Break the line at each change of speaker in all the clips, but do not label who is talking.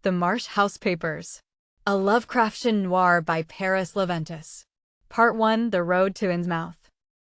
The Marsh House Papers. A Lovecraftian Noir by Paris Leventis. Part 1: The Road to Innsmouth.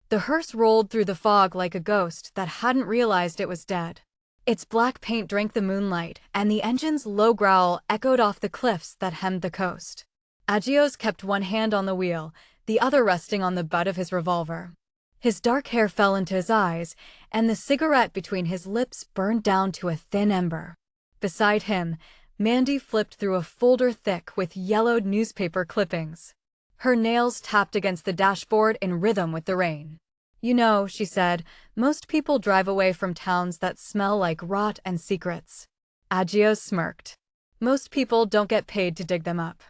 The hearse rolled through the fog like a ghost that hadn't realized it was dead. Its black paint drank the moonlight, and the engine's low growl echoed off the cliffs that hemmed the coast. Agios kept one hand on the wheel, the other resting on the butt of his revolver. His dark hair fell into his eyes, and the cigarette between his lips burned down to a thin ember. Beside him, Mandy flipped through a folder thick with yellowed newspaper clippings. Her nails tapped against the dashboard in rhythm with the rain. "You know," she said, "most people drive away from towns that smell like rot and secrets." Agios smirked. "Most people don't get paid to dig them up."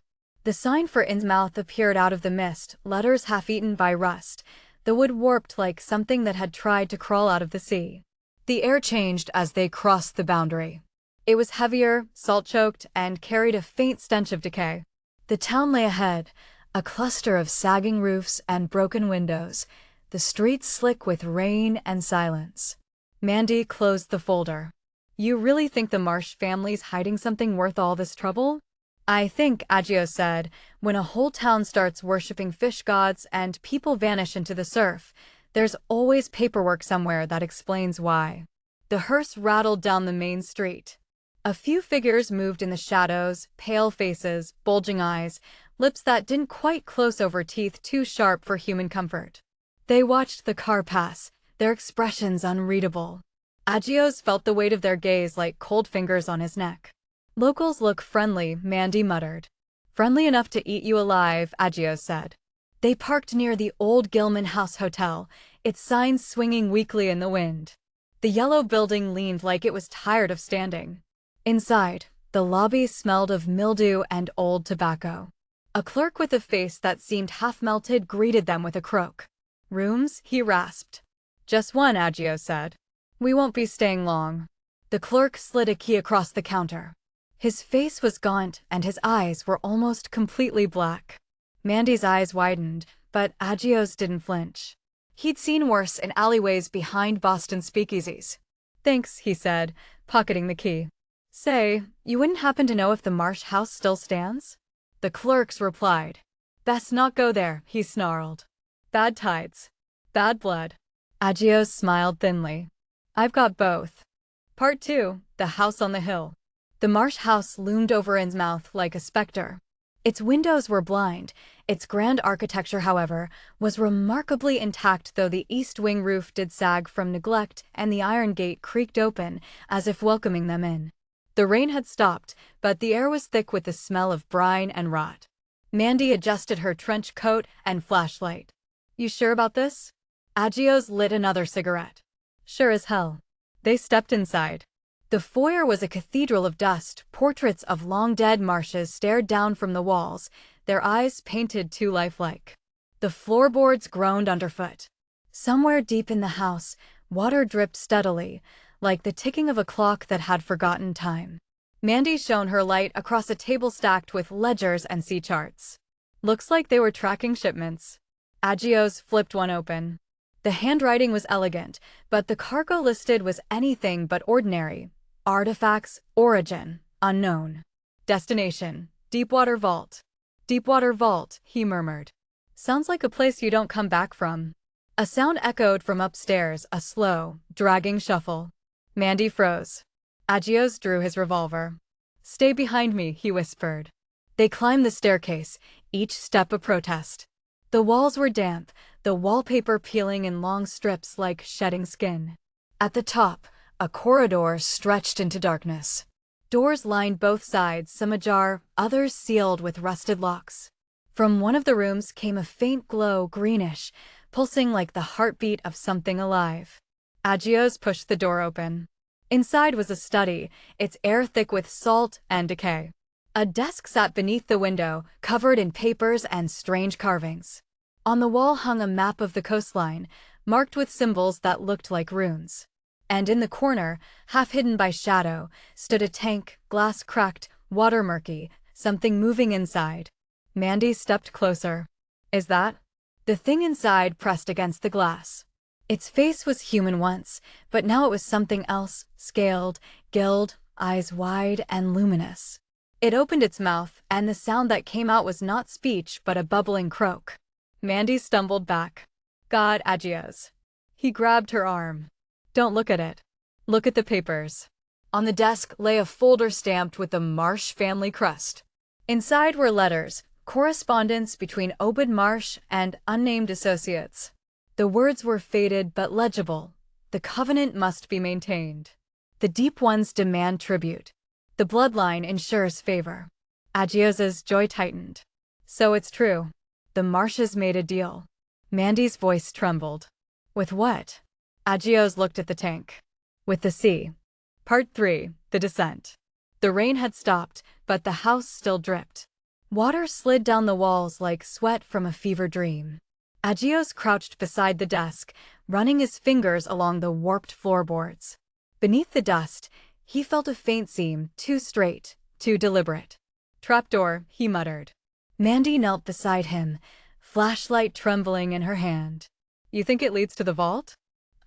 The sign for Innsmouth appeared out of the mist, letters half-eaten by rust, the wood warped like something that had tried to crawl out of the sea. The air changed as they crossed the boundary. It was heavier, salt-choked, and carried a faint stench of decay. The town lay ahead, a cluster of sagging roofs and broken windows, the streets slick with rain and silence. Mandy closed the folder. "You really think the Marsh family's hiding something worth all this trouble?" "I think," Agios said, "when a whole town starts worshipping fish gods and people vanish into the surf, there's always paperwork somewhere that explains why." The hearse rattled down the main street. A few figures moved in the shadows, pale faces, bulging eyes, lips that didn't quite close over teeth too sharp for human comfort. They watched the car pass, their expressions unreadable. Agios felt the weight of their gaze like cold fingers on his neck. "Locals look friendly," Mandy muttered. "Friendly enough to eat you alive," Agios said. They parked near the old Gilman House Hotel, its signs swinging weakly in the wind. The yellow building leaned like it was tired of standing. Inside, the lobby smelled of mildew and old tobacco. A clerk with a face that seemed half-melted greeted them with a croak. "Rooms?" he rasped. "Just one," Agios said. "We won't be staying long." The clerk slid a key across the counter. His face was gaunt and his eyes were almost completely black. Mandy's eyes widened, but Agios didn't flinch. He'd seen worse in alleyways behind Boston speakeasies. "Thanks," he said, pocketing the key. "Say, you wouldn't happen to know if the Marsh house still stands?" The clerks replied. "Best not go there," he snarled. "Bad tides. Bad blood." Agios smiled thinly. "I've got both." Part 2: The House on the Hill. The Marsh house loomed over Innsmouth like a specter. Its windows were blind. Its grand architecture, however, was remarkably intact, though the east wing roof did sag from neglect and the iron gate creaked open as if welcoming them in. The rain had stopped, but the air was thick with the smell of brine and rot. Mandy adjusted her trench coat and flashlight. "You sure about this?" Agios lit another cigarette. "Sure as hell." They stepped inside. The foyer was a cathedral of dust. Portraits of long-dead Marshes stared down from the walls, their eyes painted too lifelike. The floorboards groaned underfoot. Somewhere deep in the house, water dripped steadily, like the ticking of a clock that had forgotten time. Mandy shone her light across a table stacked with ledgers and sea charts. "Looks like they were tracking shipments." Agios flipped one open. The handwriting was elegant, but the cargo listed was anything but ordinary. Artifacts, origin, unknown. Destination, Deepwater Vault. "Deepwater Vault," he murmured. "Sounds like a place you don't come back from." A sound echoed from upstairs, a slow, dragging shuffle. Mandy froze. Agios drew his revolver. "Stay behind me," he whispered. They climbed the staircase, each step a protest. The walls were damp, the wallpaper peeling in long strips like shedding skin. At the top, a corridor stretched into darkness. Doors lined both sides, some ajar, others sealed with rusted locks. From one of the rooms came a faint glow, greenish, pulsing like the heartbeat of something alive. Agios pushed the door open. Inside was a study, its air thick with salt and decay. A desk sat beneath the window, covered in papers and strange carvings. On the wall hung a map of the coastline, marked with symbols that looked like runes. And in the corner, half hidden by shadow, stood a tank, glass cracked, water murky, something moving inside. Mandy stepped closer. "Is that?" The thing inside pressed against the glass. Its face was human once, but now it was something else, scaled, gilled, eyes wide and luminous. It opened its mouth, and the sound that came out was not speech but a bubbling croak. Mandy stumbled back. God, Agios. He grabbed her arm. Don't look at it. Look at the papers. On the desk lay a folder stamped with the Marsh family crest. Inside were letters, correspondence between Obed Marsh and unnamed associates. The words were faded but legible. The covenant must be maintained. The deep ones demand tribute. The bloodline ensures favor. Agios's joy tightened. So it's true. The Marshes made a deal. Mandy's voice trembled. With what? Agios looked at the tank. With the sea. Part 3. The Descent. The rain had stopped, but the house still dripped. Water slid down the walls like sweat from a fever dream. Agios crouched beside the desk, running his fingers along the warped floorboards. Beneath the dust, he felt a faint seam, too straight, too deliberate. Trapdoor, he muttered. Mandy knelt beside him, flashlight trembling in her hand. You think it leads to the vault?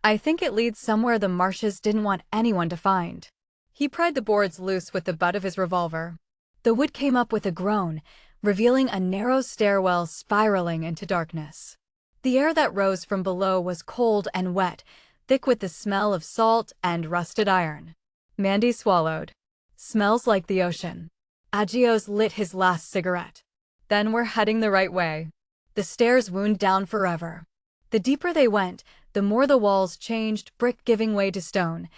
I think it leads somewhere the Marshes didn't want anyone to find. He pried the boards loose with the butt of his revolver. The wood came up with a groan, revealing a narrow stairwell spiraling into darkness. The air that rose from below was cold and wet, thick with the smell of salt and rusted iron. Mandy swallowed. Smells like the ocean. Agios lit his last cigarette. Then we're heading the right way. The stairs wound down forever. The deeper they went, the more the walls changed, brick giving way to stone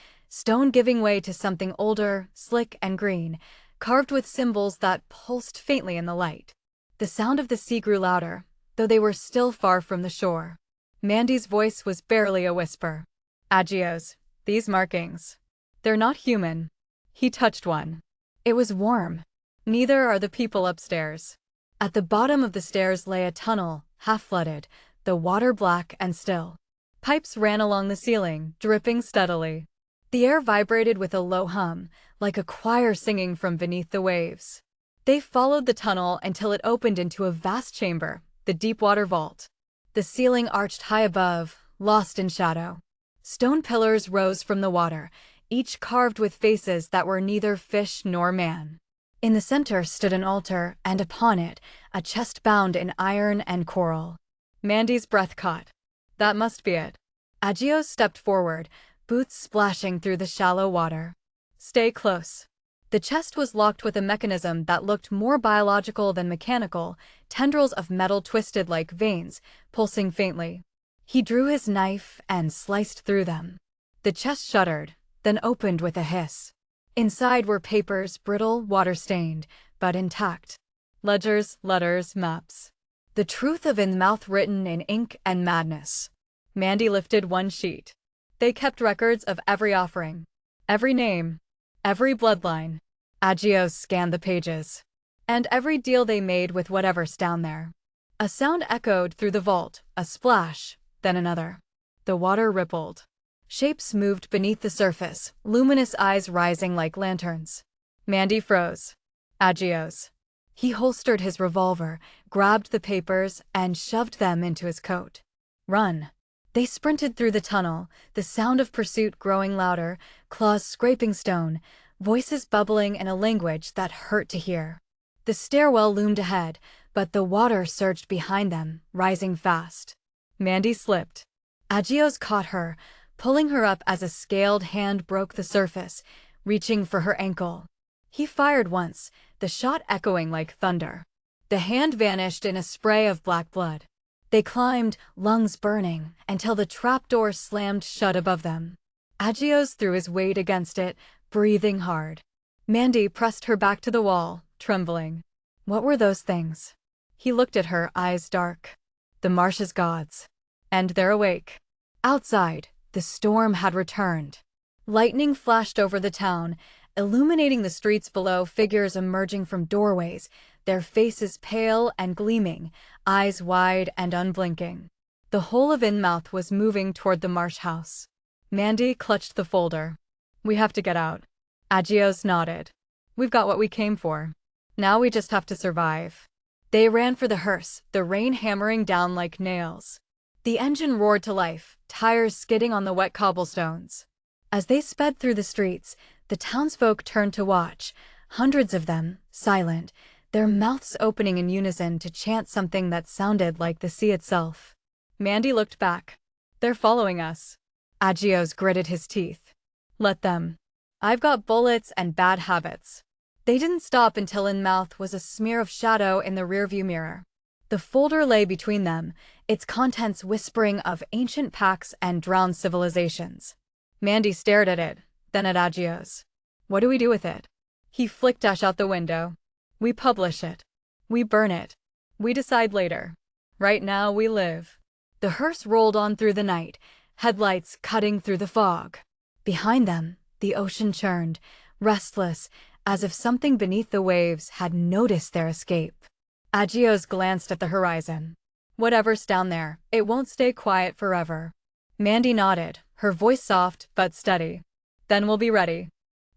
giving way to something older, slick and green, carved with symbols that pulsed faintly in the light. The sound of the sea grew louder, though they were still far from the shore. Mandy's voice was barely a whisper. Agios, these markings. They're not human. He touched one. It was warm. Neither are the people upstairs. At the bottom of the stairs lay a tunnel, half-flooded, the water black and still. Pipes ran along the ceiling, dripping steadily. The air vibrated with a low hum, like a choir singing from beneath the waves. They followed the tunnel until it opened into a vast chamber, the deep-water vault. The ceiling arched high above, lost in shadow. Stone pillars rose from the water, each carved with faces that were neither fish nor man. In the center stood an altar, and upon it, a chest bound in iron and coral. Mandy's breath caught. That must be it. Agios stepped forward, boots splashing through the shallow water. Stay close. The chest was locked with a mechanism that looked more biological than mechanical, tendrils of metal twisted like veins, pulsing faintly. He drew his knife and sliced through them. The chest shuddered, then opened with a hiss. Inside were papers, brittle, water-stained, but intact. Ledgers, letters, maps. The truth of Innsmouth written in ink and madness. Mandy lifted one sheet. They kept records of every offering, every name, every bloodline. Agios scanned the pages. And every deal they made with whatever's down there. A sound echoed through the vault, a splash, then another. The water rippled. Shapes moved beneath the surface, luminous eyes rising like lanterns. Mandy froze. Agios. He holstered his revolver, grabbed the papers, and shoved them into his coat. Run. They sprinted through the tunnel, the sound of pursuit growing louder, claws scraping stone, voices bubbling in a language that hurt to hear. The stairwell loomed ahead, but the water surged behind them, rising fast. Mandy slipped. Agios caught her, pulling her up as a scaled hand broke the surface, reaching for her ankle. He fired once, the shot echoing like thunder. The hand vanished in a spray of black blood. They climbed, lungs burning, until the trapdoor slammed shut above them. Agios threw his weight against it, breathing hard. Mandy pressed her back to the wall, trembling. What were those things? He looked at her, eyes dark. The Marsh's gods. And they're awake. Outside, the storm had returned. Lightning flashed over the town, illuminating the streets below, figures emerging from doorways, their faces pale and gleaming, eyes wide and unblinking. The whole of Innsmouth was moving toward the Marsh house. Mandy clutched the folder. We have to get out. Agios nodded. We've got what we came for. Now we just have to survive. They ran for the hearse, the rain hammering down like nails. The engine roared to life, tires skidding on the wet cobblestones. As they sped through the streets, the townsfolk turned to watch, Hundreds of them, silent, their mouths opening in unison to chant something that sounded like the sea itself. Mandy looked back. They're following us. Agios gritted his teeth. Let them. I've got bullets and bad habits. They didn't stop until Innsmouth was a smear of shadow in the rearview mirror. The folder lay between them, its contents whispering of ancient pacts and drowned civilizations. Mandy stared at it, then at Agios. What do we do with it? He flicked Ash out the window. We publish it. We burn it. We decide later. Right now we live. The hearse rolled on through the night, headlights cutting through the fog. Behind them, the ocean churned, restless, as if something beneath the waves had noticed their escape. Agios glanced at the horizon. Whatever's down there, it won't stay quiet forever. Mandy nodded, her voice soft but steady. Then we'll be ready.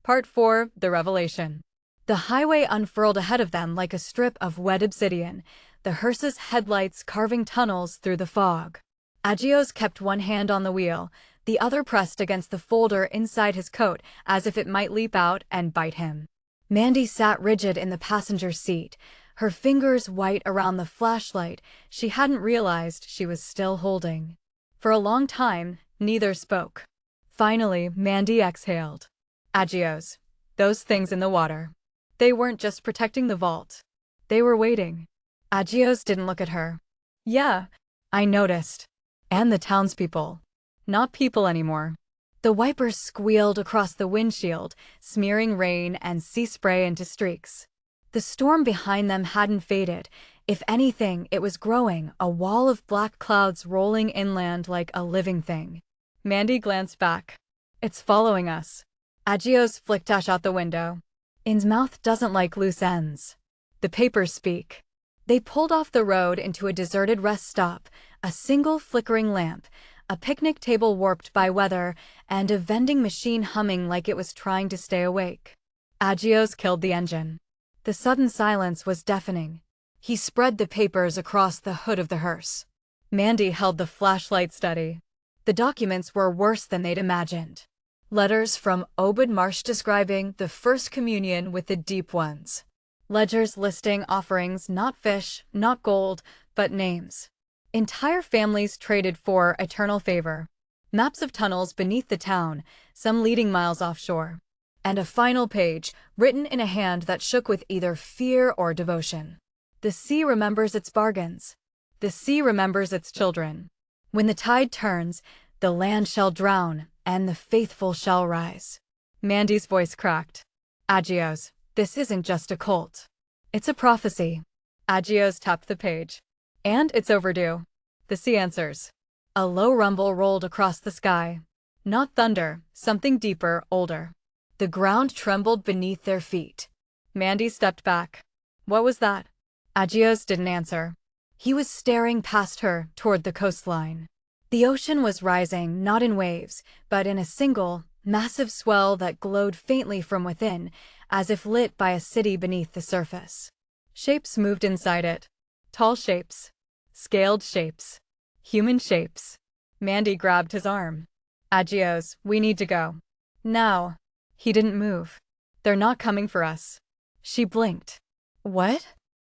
Part 4, The Revelation. The highway unfurled ahead of them like a strip of wet obsidian, the hearse's headlights carving tunnels through the fog. Agios kept one hand on the wheel, the other pressed against the folder inside his coat as if it might leap out and bite him. Mandy sat rigid in the passenger seat, her fingers white around the flashlight she hadn't realized she was still holding. For a long time, neither spoke. Finally, Mandy exhaled. Agios. Those things in the water. They weren't just protecting the vault. They were waiting. Agios didn't look at her. Yeah, I noticed. And the townspeople. Not people anymore. The wipers squealed across the windshield, smearing rain and sea spray into streaks. The storm behind them hadn't faded. If anything, it was growing, a wall of black clouds rolling inland like a living thing. Mandy glanced back. It's following us. Agios flicked Ash out the window. Innsmouth doesn't like loose ends. The papers speak. They pulled off the road into a deserted rest stop, a single flickering lamp, a picnic table warped by weather, and a vending machine humming like it was trying to stay awake. Agios killed the engine. The sudden silence was deafening. He spread the papers across the hood of the hearse. Mandy held the flashlight steady. The documents were worse than they'd imagined. Letters from Obed Marsh describing the First Communion with the Deep Ones. Ledgers listing offerings, not fish, not gold, but names. Entire families traded for eternal favor. Maps of tunnels beneath the town, some leading miles offshore. And a final page, written in a hand that shook with either fear or devotion. The sea remembers its bargains. The sea remembers its children. When the tide turns, the land shall drown, and the faithful shall rise. Mandy's voice cracked. Agios, this isn't just a cult. It's a prophecy. Agios tapped the page. And it's overdue. The sea answers. A low rumble rolled across the sky. Not thunder, something deeper, older. The ground trembled beneath their feet. Mandy stepped back. What was that? Agios didn't answer. He was staring past her toward the coastline. The ocean was rising, not in waves, but in a single, massive swell that glowed faintly from within, as if lit by a city beneath the surface. Shapes moved inside it. Tall shapes. Scaled shapes. Human shapes. Mandy grabbed his arm. Agios, we need to go. Now. He didn't move. They're not coming for us. She blinked. What?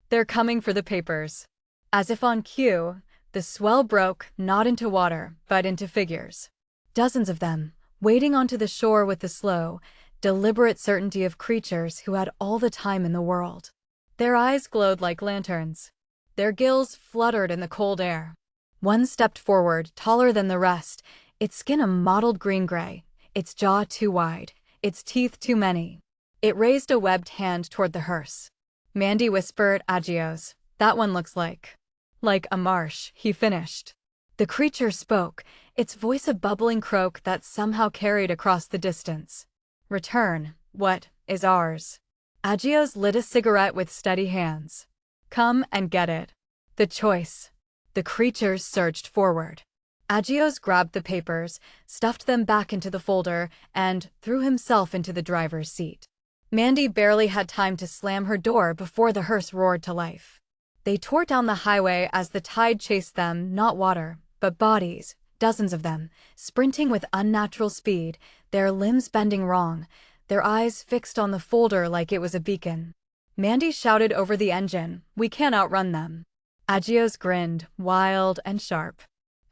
They're coming for the papers. As if on cue, the swell broke, not into water, but into figures. Dozens of them, wading onto the shore with the slow, deliberate certainty of creatures who had all the time in the world. Their eyes glowed like lanterns. Their gills fluttered in the cold air. One stepped forward, taller than the rest, its skin a mottled green-gray, its jaw too wide, its teeth too many. It raised a webbed hand toward the hearse. Mandy whispered, Agios, that one looks like a marsh, he finished. The creature spoke, its voice a bubbling croak that somehow carried across the distance. Return, what is ours? Agios lit a cigarette with steady hands. Come and get it. The choice. The creatures surged forward. Agios grabbed the papers, stuffed them back into the folder, and threw himself into the driver's seat. Mandy barely had time to slam her door before the hearse roared to life. They tore down the highway as the tide chased them, not water, but bodies, dozens of them, sprinting with unnatural speed, their limbs bending wrong, their eyes fixed on the folder like it was a beacon. Mandy shouted over the engine, "We can't outrun them." Agios grinned, wild and sharp.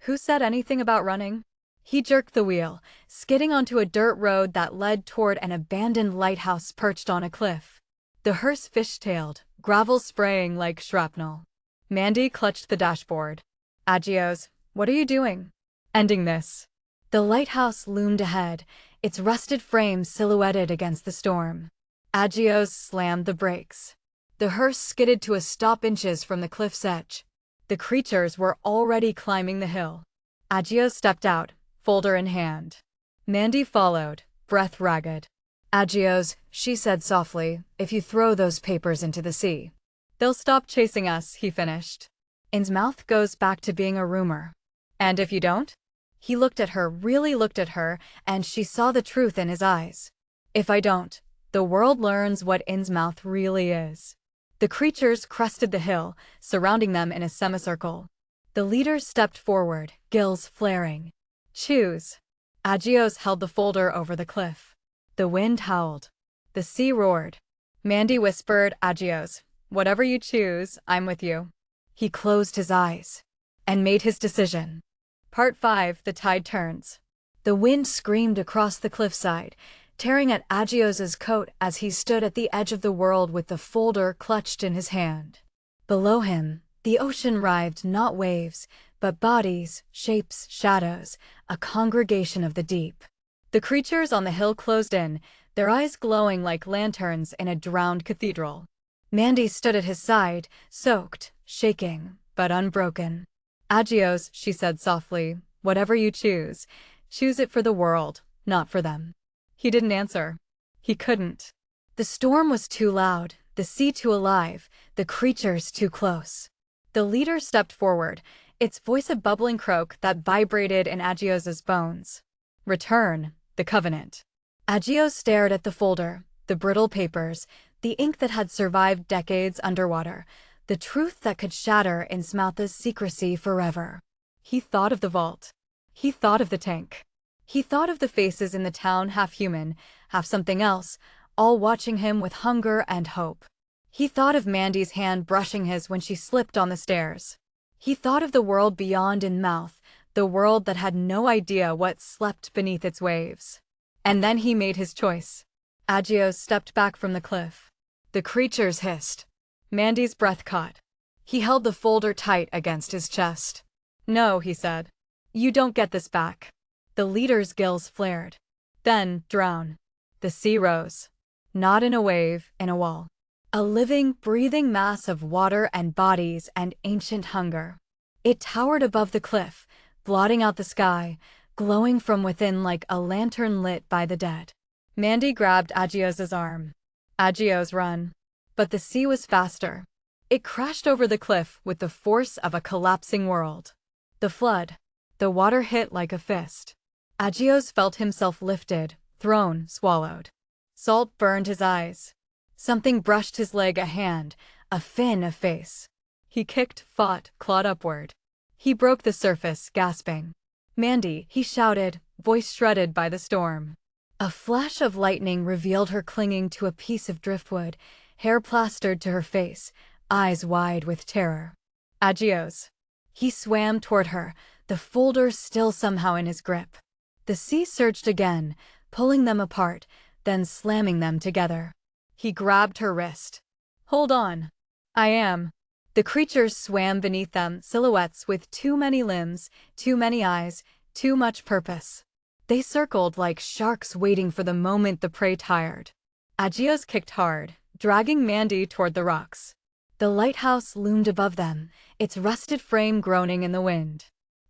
Who said anything about running? He jerked the wheel, skidding onto a dirt road that led toward an abandoned lighthouse perched on a cliff. The hearse fishtailed, gravel spraying like shrapnel. Mandy clutched the dashboard. "Agios, what are you doing?" "Ending this." The lighthouse loomed ahead, its rusted frame silhouetted against the storm. Agios slammed the brakes. The hearse skidded to a stop inches from the cliff's edge. The creatures were already climbing the hill. Agios stepped out, folder in hand. Mandy followed, breath ragged. "Agios," she said softly, "if you throw those papers into the sea, they'll stop chasing us," he finished. Innsmouth goes back to being a rumor. "And if you don't?" He looked at her, really looked at her, and she saw the truth in his eyes. "If I don't, the world learns what Innsmouth really is." The creatures crested the hill, surrounding them in a semicircle. The leaders stepped forward, gills flaring. "Choose." Agios held the folder over the cliff. The wind howled. The sea roared. Mandy whispered, "Agios, whatever you choose, I'm with you." He closed his eyes and made his decision. Part 5. The tide turns. The wind screamed across the cliffside, tearing at Agios's coat as he stood at the edge of the world with the folder clutched in his hand. Below him, the ocean writhed not waves, but bodies, shapes, shadows, a congregation of the deep. The creatures on the hill closed in, their eyes glowing like lanterns in a drowned cathedral. Mandy stood at his side, soaked, shaking, but unbroken. "Agios," she said softly, "whatever you choose, choose it for the world, not for them." He didn't answer. He couldn't. The storm was too loud, the sea too alive, the creatures too close. The leader stepped forward, its voice a bubbling croak that vibrated in Agios's bones. "Return, the covenant." Agios stared at the folder, the brittle papers, the ink that had survived decades underwater, the truth that could shatter Innsmouth's secrecy forever. He thought of the vault. He thought of the tank. He thought of the faces in the town, half human, half something else, all watching him with hunger and hope. He thought of Mandy's hand brushing his when she slipped on the stairs. He thought of the world beyond Innsmouth, the world that had no idea what slept beneath its waves. And then he made his choice. Agios stepped back from the cliff. The creatures hissed. Mandy's breath caught. He held the folder tight against his chest. "No," he said. "You don't get this back." The leader's gills flared. "Then, drown." The sea rose. Not in a wave, in a wall. A living, breathing mass of water and bodies and ancient hunger. It towered above the cliff, blotting out the sky, glowing from within like a lantern lit by the dead. Mandy grabbed Agios's arm. "Agios, run." But the sea was faster. It crashed over the cliff with the force of a collapsing world. The flood. The water hit like a fist. Agios felt himself lifted, thrown, swallowed. Salt burned his eyes. Something brushed his leg, a hand, a fin, a face. He kicked, fought, clawed upward. He broke the surface, gasping. "Mandy," he shouted, voice shredded by the storm. A flash of lightning revealed her clinging to a piece of driftwood, hair plastered to her face, eyes wide with terror. "Agios." He swam toward her, the folder still somehow in his grip. The sea surged again, pulling them apart, then slamming them together. He grabbed her wrist. "Hold on." "I am." The creatures swam beneath them, silhouettes with too many limbs, too many eyes, too much purpose. They circled like sharks waiting for the moment the prey tired. Agios kicked hard, dragging Mandy toward the rocks. The lighthouse loomed above them, its rusted frame groaning in the wind.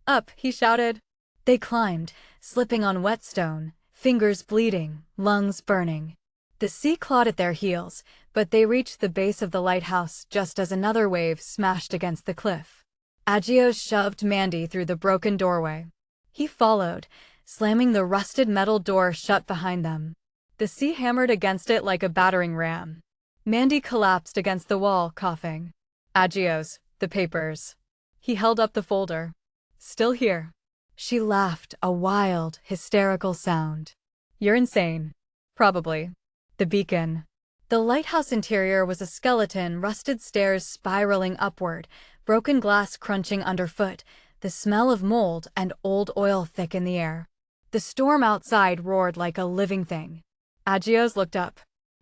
"Up," he shouted. They climbed, slipping on wet stone, fingers bleeding, lungs burning. The sea clawed at their heels, but they reached the base of the lighthouse just as another wave smashed against the cliff. Agios shoved Mandy through the broken doorway. He followed, slamming the rusted metal door shut behind them. The sea hammered against it like a battering ram. Mandy collapsed against the wall, coughing. "Agios, the papers." He held up the folder. "Still here." She laughed, a wild, hysterical sound. "You're insane." Probably. The beacon. The lighthouse interior was a skeleton, rusted stairs spiraling upward, broken glass crunching underfoot, the smell of mold and old oil thick in the air. The storm outside roared like a living thing. Agios looked up.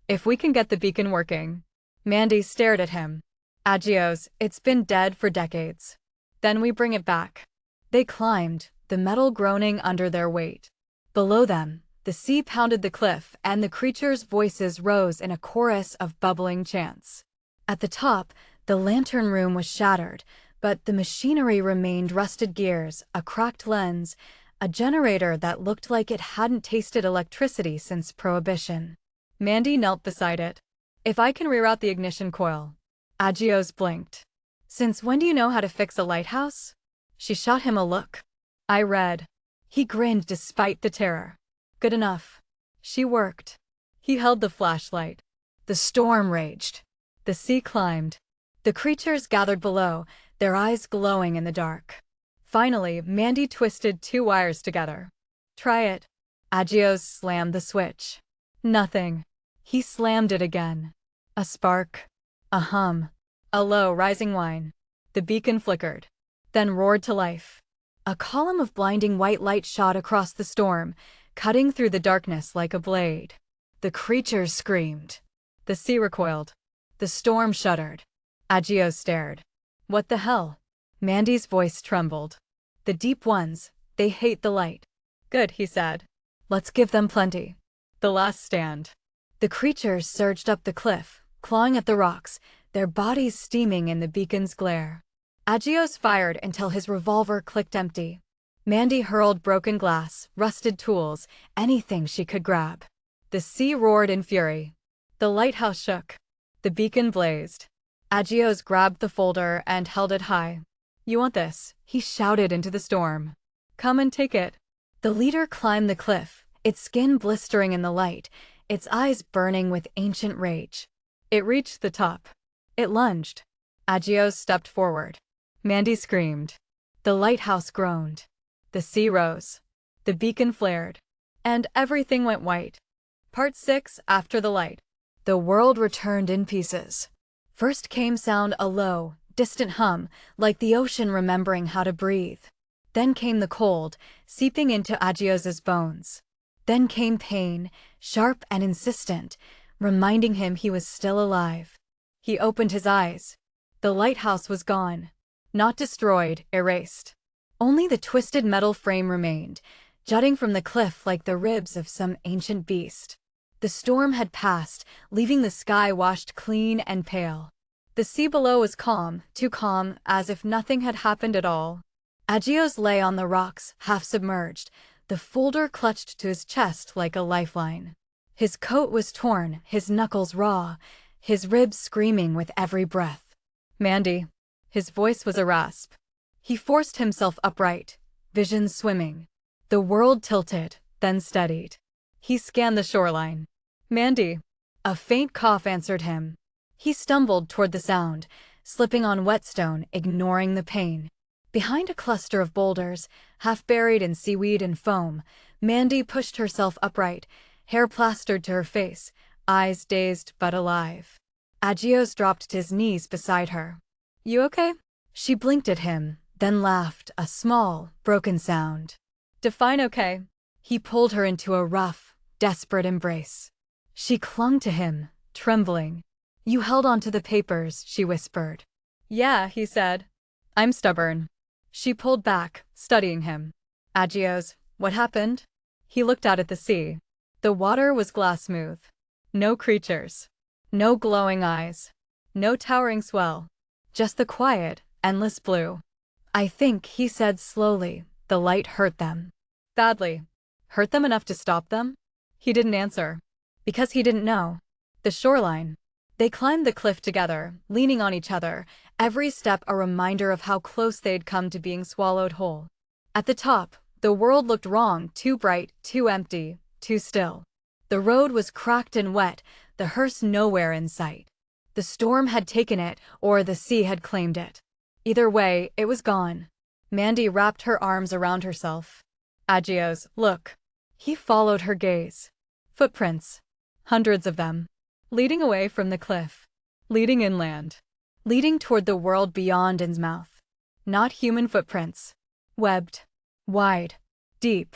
If we can get the beacon working. Mandy stared at him. Agios, it's been dead for decades. Then we bring it back. They climbed, the metal groaning under their weight. Below them, the sea pounded the cliff and the creatures' voices rose in a chorus of bubbling chants. At the top, the lantern room was shattered, but the machinery remained: rusted gears, a cracked lens, a generator that looked like it hadn't tasted electricity since Prohibition. Mandy knelt beside it. If I can reroute the ignition coil. Agios blinked. Since when do you know how to fix a lighthouse? She shot him a look. I read. He grinned despite the terror. Good enough. She worked. He held the flashlight. The storm raged. The sea climbed. The creatures gathered below, their eyes glowing in the dark. Finally, Mandy twisted two wires together. Try it. Agios slammed the switch. Nothing. He slammed it again. A spark. A hum. A low, rising whine. The beacon flickered. Then roared to life. A column of blinding white light shot across the storm, cutting through the darkness like a blade. The creatures screamed. The sea recoiled. The storm shuddered. Agios stared. What the hell? Mandy's voice trembled. The deep ones, they hate the light. Good, he said. Let's give them plenty. The last stand. The creatures surged up the cliff, clawing at the rocks, their bodies steaming in the beacon's glare. Agios fired until his revolver clicked empty. Mandy hurled broken glass, rusted tools, anything she could grab. The sea roared in fury. The lighthouse shook. The beacon blazed. Agios grabbed the folder and held it high. You want this? He shouted into the storm. Come and take it. The leader climbed the cliff, its skin blistering in the light, its eyes burning with ancient rage. It reached the top. It lunged. Agios stepped forward. Mandy screamed. The lighthouse groaned. The sea rose. The beacon flared. And everything went white. Part 6. After the light. The world returned in pieces. First came sound, a low, distant hum, like the ocean remembering how to breathe. Then came the cold, seeping into Agios's bones. Then came pain, sharp and insistent, reminding him he was still alive. He opened his eyes. The lighthouse was gone. Not destroyed, erased. Only the twisted metal frame remained, jutting from the cliff like the ribs of some ancient beast. The storm had passed, leaving the sky washed clean and pale. The sea below was calm, too calm, as if nothing had happened at all. Agios lay on the rocks, half submerged, the folder clutched to his chest like a lifeline. His coat was torn, his knuckles raw, his ribs screaming with every breath. Mandy. His voice was a rasp. He forced himself upright, vision swimming. The world tilted, then steadied. He scanned the shoreline. Mandy. A faint cough answered him. He stumbled toward the sound, slipping on whetstone, ignoring the pain. Behind a cluster of boulders, half buried in seaweed and foam, Mandy pushed herself upright, hair plastered to her face, eyes dazed but alive. Agios dropped to his knees beside her. You okay? She blinked at him, then laughed, a small, broken sound. Define okay. He pulled her into a rough, desperate embrace. She clung to him, trembling. You held onto the papers, she whispered. Yeah, he said. I'm stubborn. She pulled back, studying him. Agios, what happened? He looked out at the sea. The water was glass smooth. No creatures. No glowing eyes. No towering swell. Just the quiet, endless blue. I think, he said slowly, the light hurt them. Badly. Hurt them enough to stop them? He didn't answer. Because he didn't know. The shoreline. They climbed the cliff together, leaning on each other, every step a reminder of how close they'd come to being swallowed whole. At the top, the world looked wrong, too bright, too empty, too still. The road was cracked and wet, the hearse nowhere in sight. The storm had taken it, or the sea had claimed it. Either way, it was gone. Mandy wrapped her arms around herself. Agios, look. He followed her gaze. Footprints. Hundreds of them. Leading away from the cliff. Leading inland. Leading toward the world beyond Innsmouth. Not human footprints. Webbed. Wide. Deep.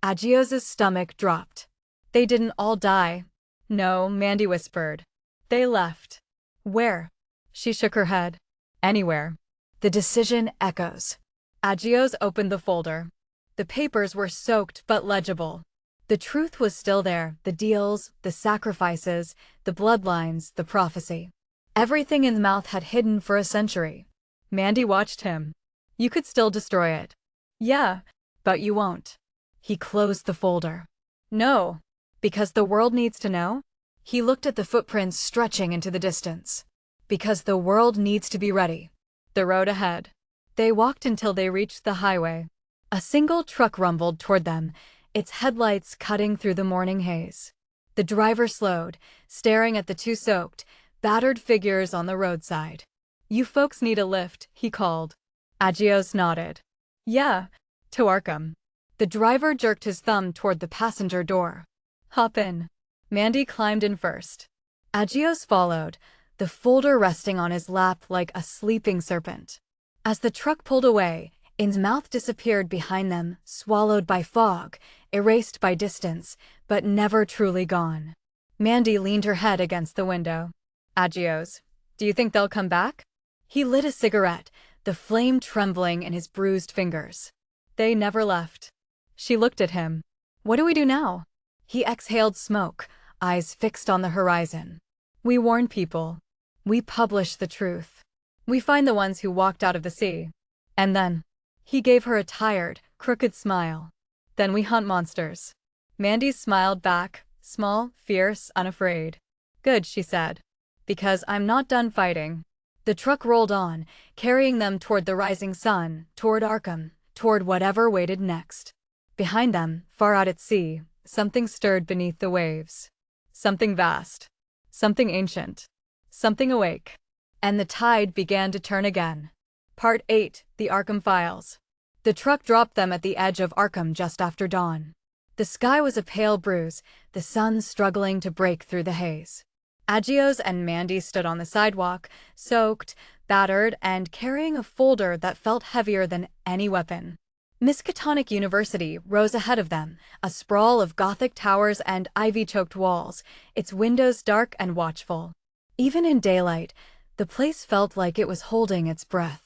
Agios's stomach dropped. They didn't all die. No, Mandy whispered. They left. Where? She shook her head. Anywhere. The decision echoes. Agios opened the folder. The papers were soaked but legible. The truth was still there, the deals, the sacrifices, the bloodlines, the prophecy. Everything Innsmouth had hidden for a century. Mandy watched him. You could still destroy it. Yeah, but you won't. He closed the folder. No, because the world needs to know. He looked at the footprints stretching into the distance. Because the world needs to be ready. The road ahead. They walked until they reached the highway. A single truck rumbled toward them, its headlights cutting through the morning haze. The driver slowed, staring at the two soaked, battered figures on the roadside. You folks need a lift, he called. Agios nodded. Yeah, to Arkham. The driver jerked his thumb toward the passenger door. Hop in. Mandy climbed in first. Agios followed, the folder resting on his lap like a sleeping serpent. As the truck pulled away, Innsmouth disappeared behind them, swallowed by fog, erased by distance, but never truly gone. Mandy leaned her head against the window. Agios, do you think they'll come back? He lit a cigarette, the flame trembling in his bruised fingers. They never left. She looked at him. What do we do now? He exhaled smoke, eyes fixed on the horizon. We warn people. We publish the truth. We find the ones who walked out of the sea. And then, he gave her a tired, crooked smile. Then we hunt monsters. Mandy smiled back, small, fierce, unafraid. Good, she said. Because I'm not done fighting. The truck rolled on, carrying them toward the rising sun, toward Arkham, toward whatever waited next. Behind them, far out at sea, something stirred beneath the waves. Something vast. Something ancient. Something awake. And the tide began to turn again. Part 8, The Arkham Files. The truck dropped them at the edge of Arkham just after dawn. The sky was a pale bruise, the sun struggling to break through the haze. Agios and Mandy stood on the sidewalk, soaked, battered, and carrying a folder that felt heavier than any weapon. Miskatonic University rose ahead of them, a sprawl of Gothic towers and ivy-choked walls, its windows dark and watchful. Even in daylight, the place felt like it was holding its breath.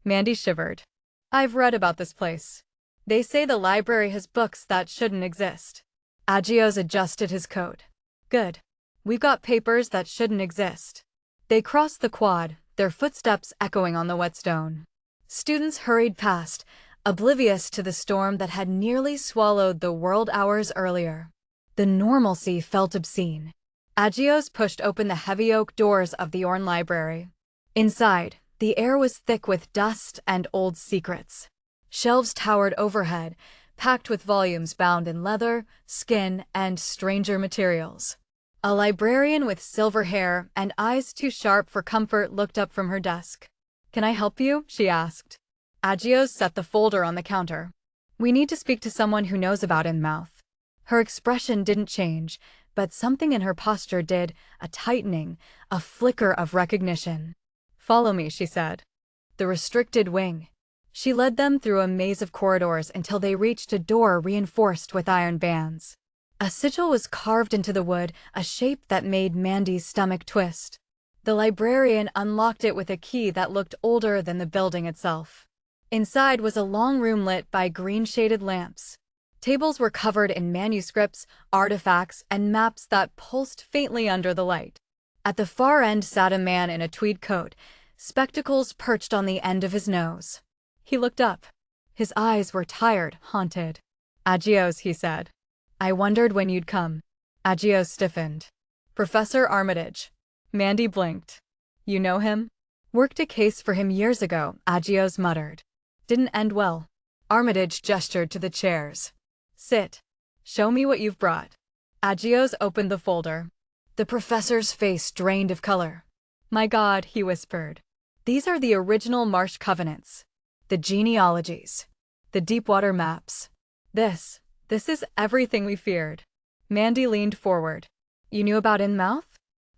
Mandy shivered. I've read about this place. They say the library has books that shouldn't exist. Agios adjusted his coat. Good. We've got papers that shouldn't exist. They crossed the quad, their footsteps echoing on the wet stone. Students hurried past, oblivious to the storm that had nearly swallowed the world hours earlier. The normalcy felt obscene. Agios pushed open the heavy oak doors of the Orne Library. Inside, the air was thick with dust and old secrets. Shelves towered overhead, packed with volumes bound in leather, skin, and stranger materials. A librarian with silver hair and eyes too sharp for comfort looked up from her desk. Can I help you? She asked. Agios set the folder on the counter. We need to speak to someone who knows about Innsmouth. Her expression didn't change, but something in her posture did, a tightening, a flicker of recognition. Follow me, she said. The restricted wing. She led them through a maze of corridors until they reached a door reinforced with iron bands. A sigil was carved into the wood, a shape that made Mandy's stomach twist. The librarian unlocked it with a key that looked older than the building itself. Inside was a long room lit by green-shaded lamps. Tables were covered in manuscripts, artifacts, and maps that pulsed faintly under the light. At the far end sat a man in a tweed coat, spectacles perched on the end of his nose. He looked up. His eyes were tired, haunted. Agios, he said. I wondered when you'd come. Agios stiffened. Professor Armitage. Mandy blinked. You know him? Worked a case for him years ago, Agios muttered. Didn't end well. Armitage gestured to the chairs. Sit. Show me what you've brought. Agios opened the folder. The professor's face drained of color. My God, he whispered. These are the original Marsh covenants. The genealogies. The Deepwater maps. This is everything we feared. Mandy leaned forward. You knew about Innsmouth?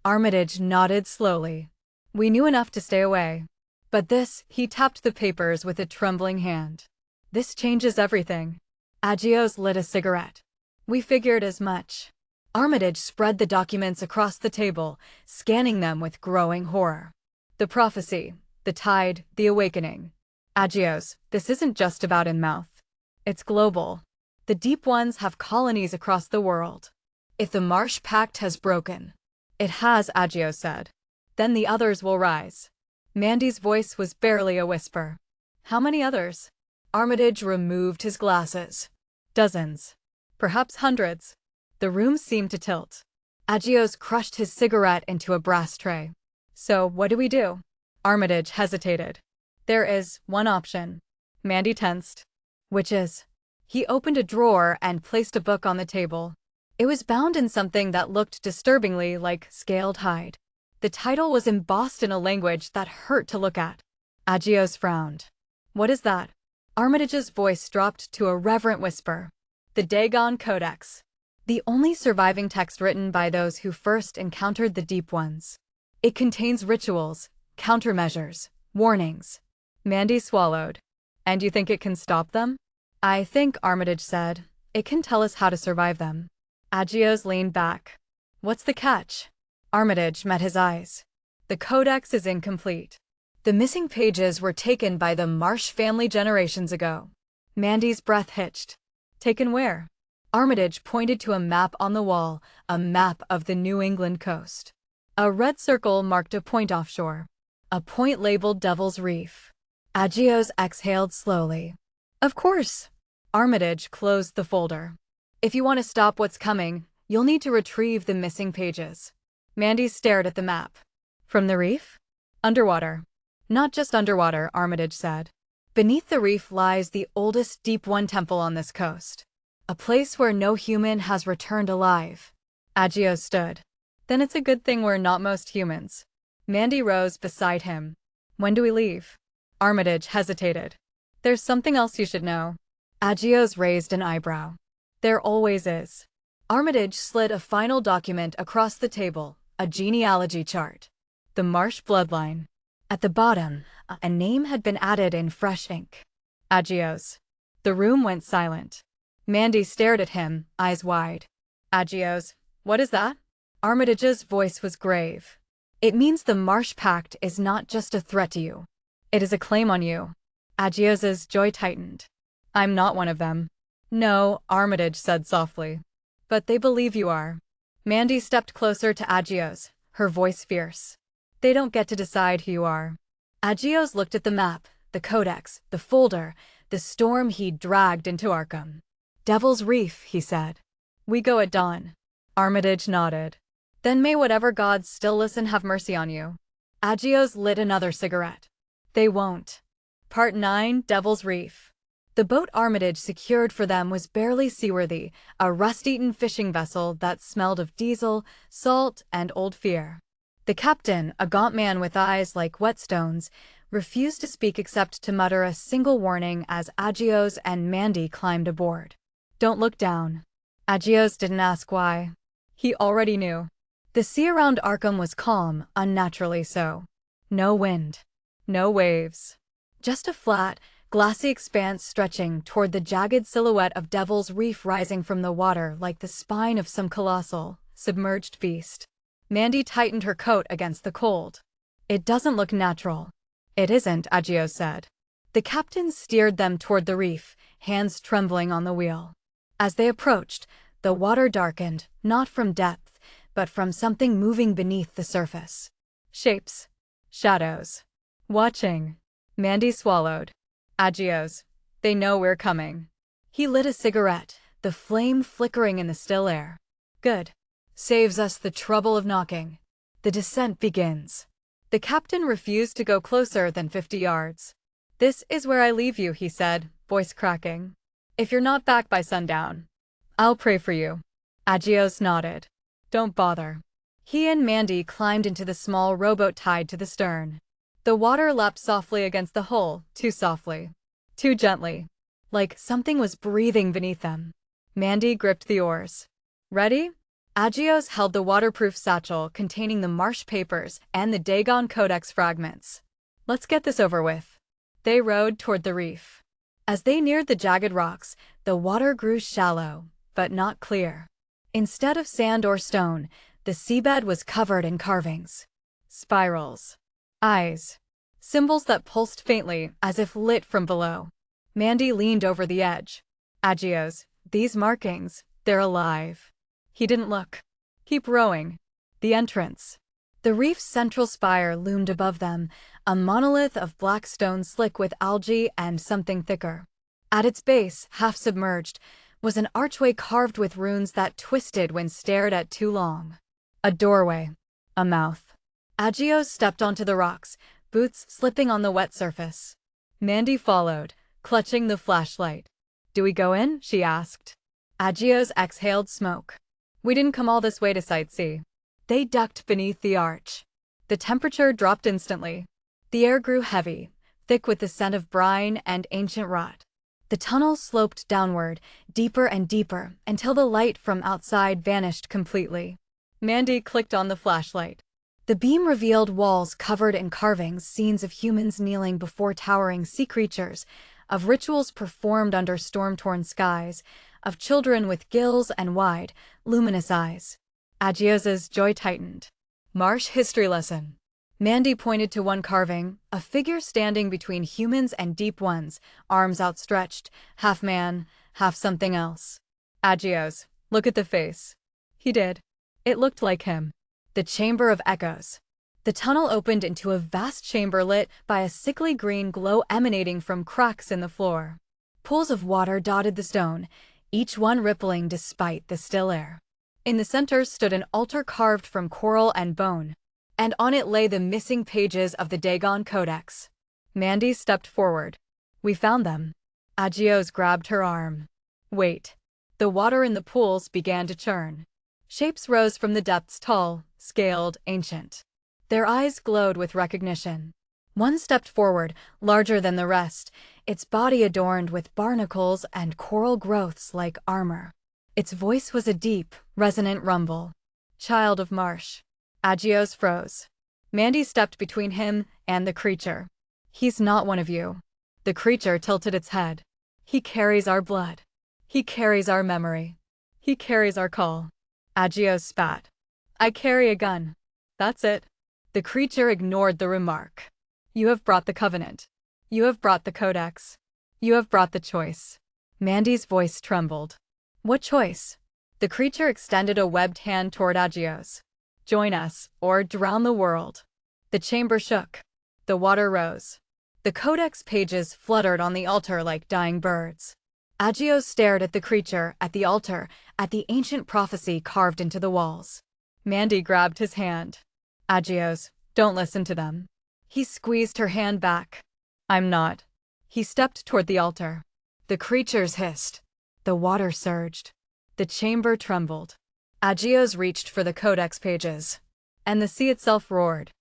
Armitage nodded slowly. We knew enough to stay away. But this, he tapped the papers with a trembling hand. This changes everything. Agios lit a cigarette. We figured as much. Armitage spread the documents across the table, scanning them with growing horror. The prophecy, the tide, the awakening. Agios, this isn't just about Innsmouth. It's global. The Deep Ones have colonies across the world. If the Marsh Pact has broken, it has, Agios said, then the others will rise. Mandy's voice was barely a whisper. How many others? Armitage removed his glasses. Dozens. Perhaps hundreds. The room seemed to tilt. Agios crushed his cigarette into a brass tray. So, what do we do? Armitage hesitated. There is one option. Mandy tensed. Which is? He opened a drawer and placed a book on the table. It was bound in something that looked disturbingly like scaled hide. The title was embossed in a language that hurt to look at. Agios frowned. What is that? Armitage's voice dropped to a reverent whisper. The Dagon Codex. The only surviving text written by those who first encountered the Deep Ones. It contains rituals, countermeasures, warnings. Mandy swallowed. And you think it can stop them? I think, Armitage said, it can tell us how to survive them. Agios leaned back. What's the catch? Armitage met his eyes. The codex is incomplete. The missing pages were taken by the Marsh family generations ago. Mandy's breath hitched. Taken where? Armitage pointed to a map on the wall, a map of the New England coast. A red circle marked a point offshore. A point labeled Devil's Reef. Agios exhaled slowly. Of course. Armitage closed the folder. If you want to stop what's coming, you'll need to retrieve the missing pages. Mandy stared at the map. From the reef? Underwater. Not just underwater, Armitage said. Beneath the reef lies the oldest Deep One temple on this coast. A place where no human has returned alive. Agios stood. Then it's a good thing we're not most humans. Mandy rose beside him. When do we leave? Armitage hesitated. There's something else you should know. Agios raised an eyebrow. There always is. Armitage slid a final document across the table, a genealogy chart. The Marsh bloodline. At the bottom, a name had been added in fresh ink. Agios. The room went silent. Mandy stared at him, eyes wide. Agios, what is that? Armitage's voice was grave. It means the Marsh Pact is not just a threat to you. It is a claim on you. Agios's jaw tightened. I'm not one of them. No, Armitage said softly. But they believe you are. Mandy stepped closer to Agios, her voice fierce. They don't get to decide who you are. Agios looked at the map, the codex, the folder, the storm he'd dragged into Arkham. Devil's Reef, he said. We go at dawn. Armitage nodded. Then may whatever gods still listen have mercy on you. Agios lit another cigarette. They won't. Part 9, Devil's Reef. The boat Armitage secured for them was barely seaworthy, a rust-eaten fishing vessel that smelled of diesel, salt, and old fear. The captain, a gaunt man with eyes like whetstones, refused to speak except to mutter a single warning as Agios and Mandy climbed aboard. Don't look down. Agios didn't ask why. He already knew. The sea around Arkham was calm, unnaturally so. No wind. No waves. Just a flat, glassy expanse stretching toward the jagged silhouette of Devil's Reef rising from the water like the spine of some colossal, submerged beast. Mandy tightened her coat against the cold. It doesn't look natural. It isn't, Agios said. The captain steered them toward the reef, hands trembling on the wheel. As they approached, the water darkened, not from depth, but from something moving beneath the surface. Shapes. Shadows. Watching. Mandy swallowed. Agios. They know we're coming. He lit a cigarette, the flame flickering in the still air. Good. Saves us the trouble of knocking. The descent begins. The captain refused to go closer than 50 yards. This is where I leave you, he said, voice cracking. If you're not back by sundown, I'll pray for you. Agios nodded. Don't bother. He and Mandy climbed into the small rowboat tied to the stern. The water lapped softly against the hull, too softly. Too gently. Like something was breathing beneath them. Mandy gripped the oars. Ready? Agios held the waterproof satchel containing the Marsh papers and the Dagon Codex fragments. Let's get this over with. They rowed toward the reef. As they neared the jagged rocks, the water grew shallow, but not clear. Instead of sand or stone, the seabed was covered in carvings. Spirals. Eyes. Symbols that pulsed faintly, as if lit from below. Mandy leaned over the edge. Agios, these markings, they're alive. He didn't look. Keep rowing. The entrance. The reef's central spire loomed above them, a monolith of black stone slick with algae and something thicker. At its base, half submerged, was an archway carved with runes that twisted when stared at too long. A doorway. A mouth. Agios stepped onto the rocks, boots slipping on the wet surface. Mandy followed, clutching the flashlight. "Do we go in?" she asked. Agios exhaled smoke. "We didn't come all this way to sightsee." They ducked beneath the arch. The temperature dropped instantly. The air grew heavy, thick with the scent of brine and ancient rot. The tunnel sloped downward, deeper and deeper, until the light from outside vanished completely. Mandy clicked on the flashlight. The beam revealed walls covered in carvings, scenes of humans kneeling before towering sea creatures, of rituals performed under storm-torn skies, of children with gills and wide, luminous eyes. Agios's jaw tightened. Marsh history lesson. Mandy pointed to one carving, a figure standing between humans and deep ones, arms outstretched, half man, half something else. Agios, look at the face. He did. It looked like him. The Chamber of Echoes. The tunnel opened into a vast chamber lit by a sickly green glow emanating from cracks in the floor. Pools of water dotted the stone, each one rippling despite the still air. In the center stood an altar carved from coral and bone, and on it lay the missing pages of the Dagon Codex. Mandy stepped forward. "We found them." Agios grabbed her arm. "Wait." The water in the pools began to churn. Shapes rose from the depths, tall, scaled, ancient. Their eyes glowed with recognition. One stepped forward, larger than the rest, its body adorned with barnacles and coral growths like armor. Its voice was a deep, resonant rumble. "Child of Marsh." Agios froze. Mandy stepped between him and the creature. "He's not one of you." The creature tilted its head. "He carries our blood. He carries our memory. He carries our call." Agios spat. "I carry a gun. That's it." The creature ignored the remark. "You have brought the covenant. You have brought the codex. You have brought the choice." Mandy's voice trembled. "What choice?" The creature extended a webbed hand toward Agios. "Join us, or drown the world." The chamber shook. The water rose. The codex pages fluttered on the altar like dying birds. Agios stared at the creature, at the altar, at the ancient prophecy carved into the walls. Mandy grabbed his hand. "Agios, don't listen to them." He squeezed her hand back. "I'm not." He stepped toward the altar. The creatures hissed. The water surged. The chamber trembled. Agios reached for the codex pages. And the sea itself roared.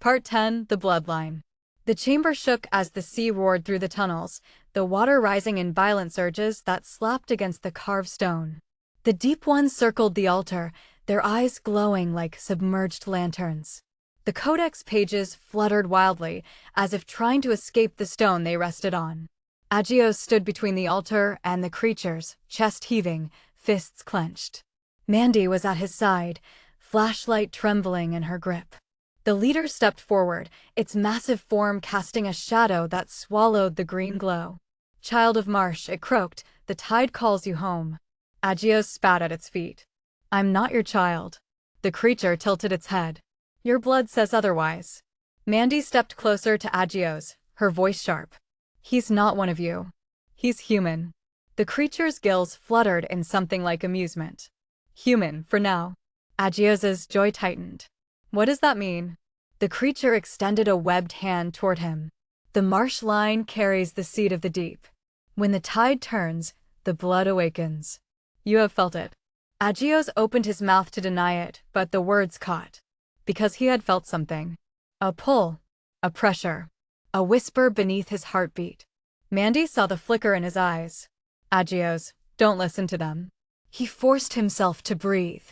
Part 10, The Bloodline. The chamber shook as the sea roared through the tunnels, the water rising in violent surges that slapped against the carved stone. The deep ones circled the altar, their eyes glowing like submerged lanterns. The codex pages fluttered wildly, as if trying to escape the stone they rested on. Agios stood between the altar and the creatures, chest heaving, fists clenched. Mandy was at his side, flashlight trembling in her grip. The leader stepped forward, its massive form casting a shadow that swallowed the green glow. "Child of Marsh," it croaked, "the tide calls you home." Agios spat at its feet. "I'm not your child." The creature tilted its head. "Your blood says otherwise." Mandy stepped closer to Agios, her voice sharp. "He's not one of you. He's human." The creature's gills fluttered in something like amusement. "Human, for now." Agios's jaw tightened. "What does that mean?" The creature extended a webbed hand toward him. "The marsh line carries the seed of the deep. When the tide turns, the blood awakens. You have felt it." Agios opened his mouth to deny it, but the words caught. Because he had felt something. A pull. A pressure. A whisper beneath his heartbeat. Mandy saw the flicker in his eyes. "Agios, don't listen to them." He forced himself to breathe.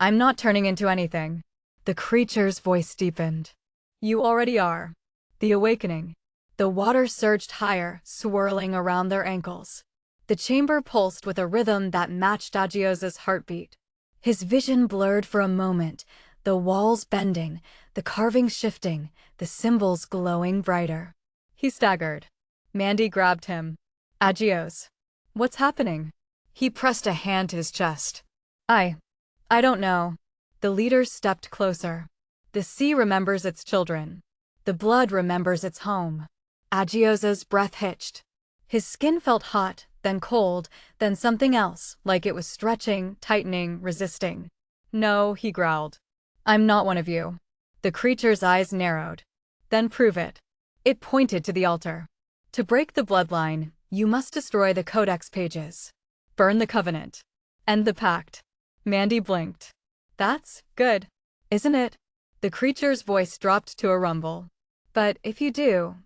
I'm not turning into anything. The creature's voice deepened. You already are. The awakening. The water surged higher, swirling around their ankles. The chamber pulsed with a rhythm that matched Agios's heartbeat. His vision blurred for a moment, the walls bending, the carvings shifting, the symbols glowing brighter. He staggered. Mandy grabbed him. Agios. What's happening? He pressed a hand to his chest. I don't know. The leader stepped closer. The sea remembers its children. The blood remembers its home. Agios's breath hitched. His skin felt hot, then cold, then something else, like it was stretching, tightening, resisting. No, he growled. I'm not one of you. The creature's eyes narrowed. Then prove it. It pointed to the altar. To break the bloodline, you must destroy the Codex pages. Burn the covenant. End the pact. Mandy blinked. That's good, isn't it? The creature's voice dropped to a rumble. But if you do,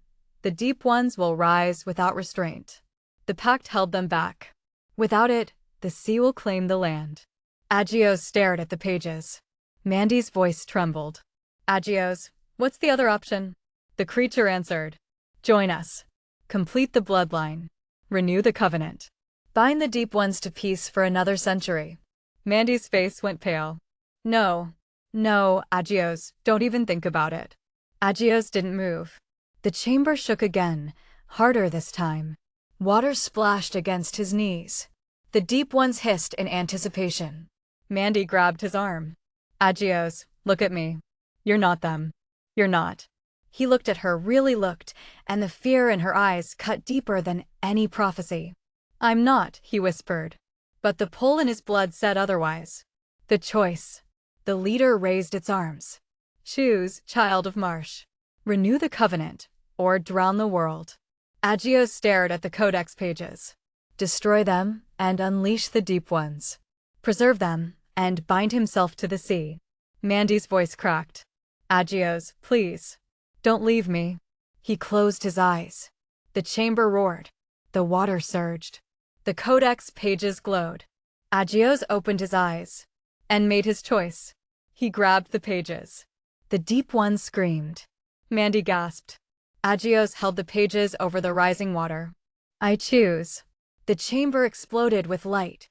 the deep ones will rise without restraint. The pact held them back. Without it, the sea will claim the land. Agios stared at the pages. Mandy's voice trembled. Agios, what's the other option? The creature answered. Join us. Complete the bloodline. Renew the covenant. Bind the deep ones to peace for another century. Mandy's face went pale. No, Agios, don't even think about it. Agios didn't move. The chamber shook again, harder this time. Water splashed against his knees. The deep ones hissed in anticipation. Mandy grabbed his arm. Agios, look at me. You're not them. You're not. He looked at her, really looked, and the fear in her eyes cut deeper than any prophecy. I'm not, he whispered. But the pull in his blood said otherwise. The choice. The leader raised its arms. Choose, child of Marsh. Renew the covenant, or drown the world. Agios stared at the Codex pages. Destroy them, and unleash the deep ones. Preserve them, and bind himself to the sea. Mandy's voice cracked. Agios, please. Don't leave me. He closed his eyes. The chamber roared. The water surged. The Codex pages glowed. Agios opened his eyes and made his choice. He grabbed the pages. The deep ones screamed. Mandy gasped. Agios held the pages over the rising water. I choose. The chamber exploded with light.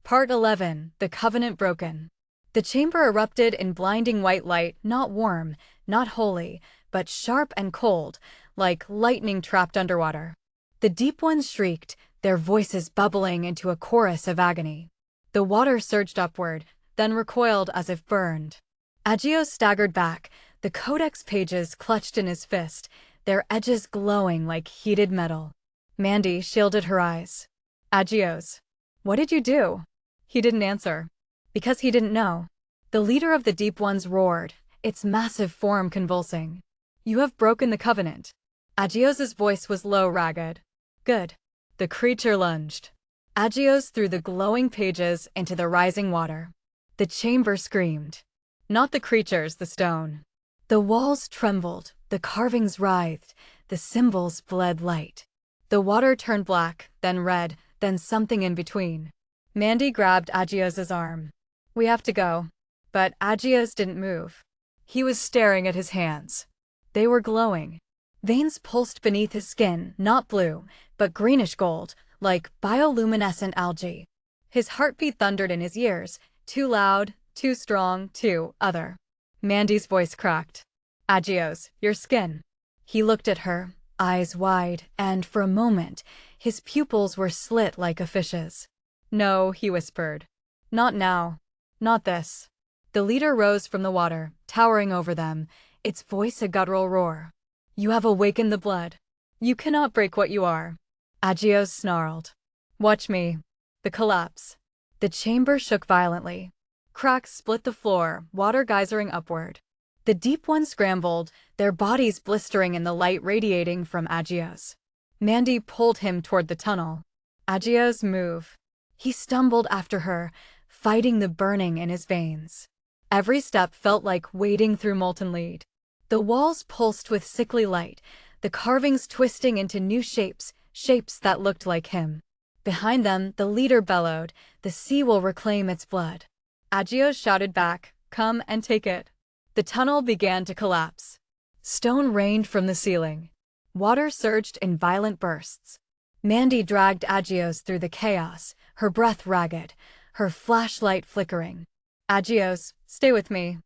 Part 11, The Covenant Broken. The chamber erupted in blinding white light, not warm, not holy, but sharp and cold, like lightning trapped underwater. The deep ones shrieked, their voices bubbling into a chorus of agony. The water surged upward, then recoiled as if burned. Agios staggered back, the Codex pages clutched in his fist, their edges glowing like heated metal. Mandy shielded her eyes. Agios, what did you do? He didn't answer. Because he didn't know. The leader of the deep ones roared, its massive form convulsing. You have broken the covenant. Agios's voice was low, ragged. Good. The creature lunged. Agios threw the glowing pages into the rising water. The chamber screamed. Not the creatures, the stone. The walls trembled, the carvings writhed, the symbols bled light. The water turned black, then red, then something in between. Mandy grabbed Agios's arm. We have to go. But Agios didn't move. He was staring at his hands. They were glowing. Veins pulsed beneath his skin, not blue, but greenish gold, like bioluminescent algae. His heartbeat thundered in his ears, too loud, too strong, too other. Mandy's voice cracked. Agios, your skin. He looked at her, eyes wide, and for a moment, his pupils were slit like a fish's. No, he whispered. Not now. Not this. The leader rose from the water, towering over them, its voice a guttural roar. You have awakened the blood. You cannot break what you are. Agios snarled. Watch me. The collapse. The chamber shook violently. Cracks split the floor, water geysering upward. The deep ones scrambled, their bodies blistering in the light radiating from Agios. Mandy pulled him toward the tunnel. Agios, move. He stumbled after her, fighting the burning in his veins. Every step felt like wading through molten lead. The walls pulsed with sickly light, the carvings twisting into new shapes, shapes that looked like him. Behind them, the leader bellowed, "The sea will reclaim its blood." Agios shouted back, "Come and take it." The tunnel began to collapse. Stone rained from the ceiling. Water surged in violent bursts. Mandy dragged Agios through the chaos, her breath ragged, her flashlight flickering. "Agios, stay with me.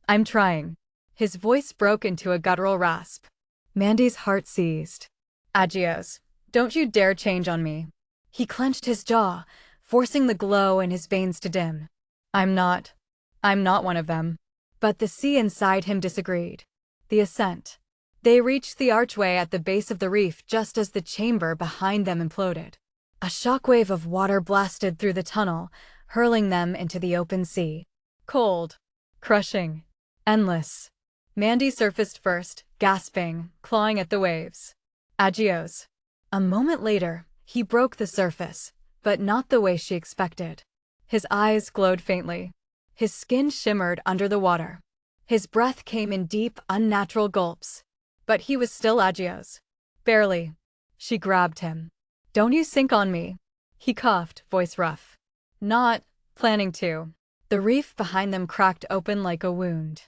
I'm trying." His voice broke into a guttural rasp. Mandy's heart seized. "Agios, don't you dare change on me." He clenched his jaw, forcing the glow in his veins to dim. I'm not one of them." But the sea inside him disagreed. The ascent. They reached the archway at the base of the reef just as the chamber behind them imploded. A shockwave of water blasted through the tunnel, hurling them into the open sea. Cold. Crushing. Endless. Mandy surfaced first, gasping, clawing at the waves. Agios. A moment later, he broke the surface, but not the way she expected. His eyes glowed faintly. His skin shimmered under the water. His breath came in deep, unnatural gulps. But he was still Agios. Barely. She grabbed him. "Don't you sink on me." He coughed, voice rough. "Not planning to." The reef behind them cracked open like a wound.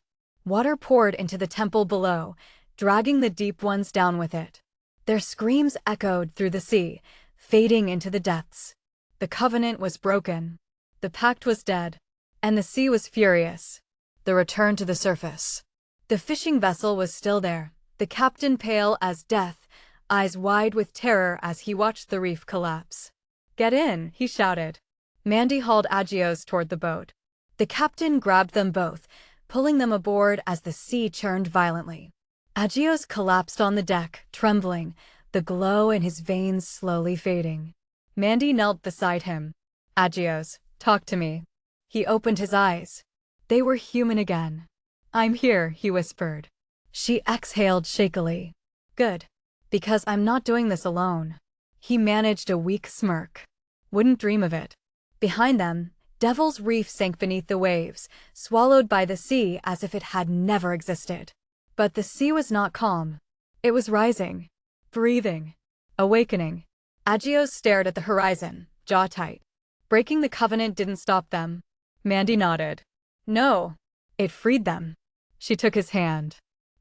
Water poured into the temple below, dragging the deep ones down with it. Their screams echoed through the sea, fading into the depths. The covenant was broken. The pact was dead. And the sea was furious. The return to the surface. The fishing vessel was still there, the captain pale as death, eyes wide with terror as he watched the reef collapse. "Get in," he shouted. Mandy hauled Agios toward the boat. The captain grabbed them both, pulling them aboard as the sea churned violently. Agios collapsed on the deck, trembling, the glow in his veins slowly fading. Mandy knelt beside him. "Agios, talk to me." He opened his eyes. They were human again. "I'm here," he whispered. She exhaled shakily. "Good. Because I'm not doing this alone." He managed a weak smirk. "Wouldn't dream of it." Behind them, Devil's Reef sank beneath the waves, swallowed by the sea as if it had never existed. But the sea was not calm. It was rising, breathing, awakening. Agios stared at the horizon, jaw tight. Breaking the covenant didn't stop them. Mandy nodded. "No. It freed them." She took his hand.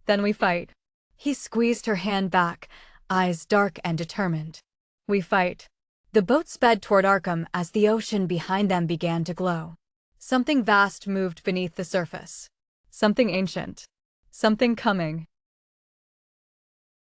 "Then we fight." He squeezed her hand back, eyes dark and determined. "We fight." The boat sped toward Arkham as the ocean behind them began to glow. Something vast moved beneath the surface. Something ancient. Something coming.